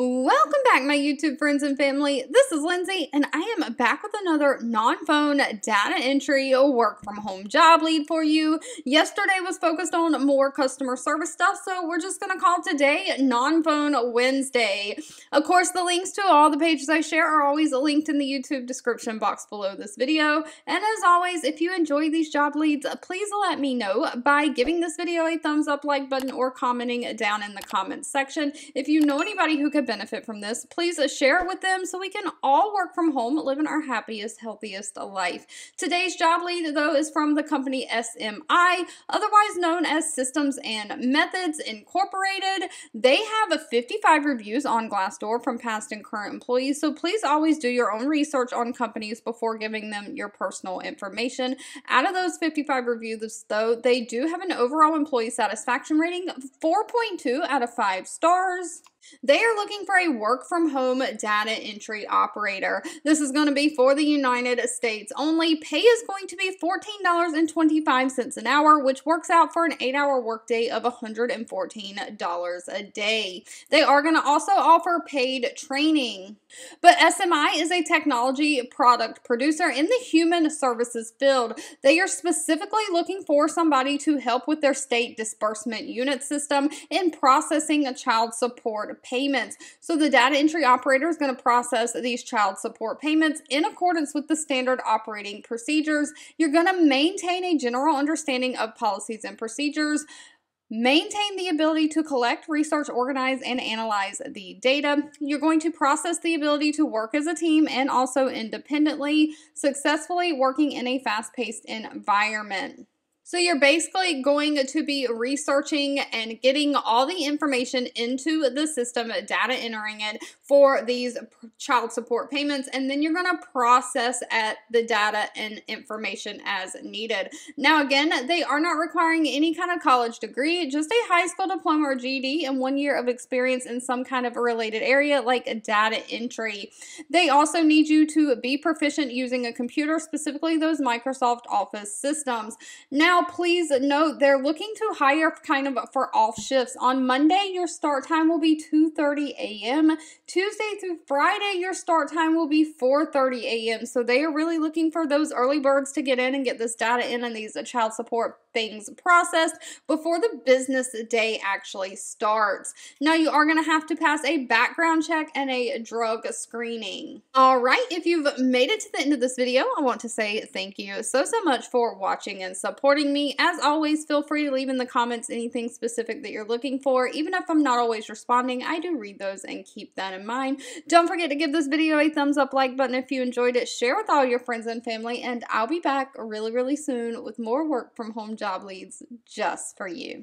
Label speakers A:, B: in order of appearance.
A: Welcome back, my YouTube friends and family. This is Lindsay, and I am back with another non-phone data entry work from home job lead for you. Yesterday was focused on more customer service stuff, so we're just going to call today non-phone Wednesday. Of course, the links to all the pages I share are always linked in the YouTube description box below this video. And as always, if you enjoy these job leads, please let me know by giving this video a thumbs up, like button, or commenting down in the comments section. If you know anybody who could benefit from this, please share it with them so we can all work from home, living our happiest, healthiest life. Today's job lead, though, is from the company SMI, otherwise known as Systems and Methods Incorporated. They have 55 reviews on Glassdoor from past and current employees, so please always do your own research on companies before giving them your personal information. Out of those 55 reviews, though, they do have an overall employee satisfaction rating of 4.2 out of 5 stars. They are looking for a work-from-home data entry operator. This is going to be for the United States only. Pay is going to be $14.25 an hour, which works out for an 8-hour workday of $114 a day. They are going to also offer paid training. But SMI is a technology product producer in the human services field. They are specifically looking for somebody to help with their state disbursement unit system in processing child support payments. So the data entry operator is going to process these child support payments in accordance with the standard operating procedures. You're going to maintain a general understanding of policies and procedures, maintain the ability to collect, research, organize, and analyze the data. You're going to process the ability to work as a team and also independently, successfully working in a fast-paced environment. So you're basically going to be researching and getting all the information into the system, data entering it for these child support payments, and then you're going to process the data and information as needed. Now again, they are not requiring any kind of college degree, just a high school diploma or GED and 1 year of experience in some kind of a related area like data entry. They also need you to be proficient using a computer, specifically those Microsoft Office systems. Now, please note they're looking to hire kind of for off shifts. On Monday, your start time will be 2:30 a.m. Tuesday through Friday, your start time will be 4:30 a.m. So they are really looking for those early birds to get in and get this data in and these child support things processed before the business day actually starts. Now, you are going to have to pass a background check and a drug screening. All right, if you've made it to the end of this video, I want to say thank you so much for watching and supporting me. As always, feel free to leave in the comments anything specific that you're looking for. Even if I'm not always responding, I do read those and keep that in mind. Don't forget to give this video a thumbs up, like button if you enjoyed it, share with all your friends and family, and I'll be back really soon with more work from home job leads just for you.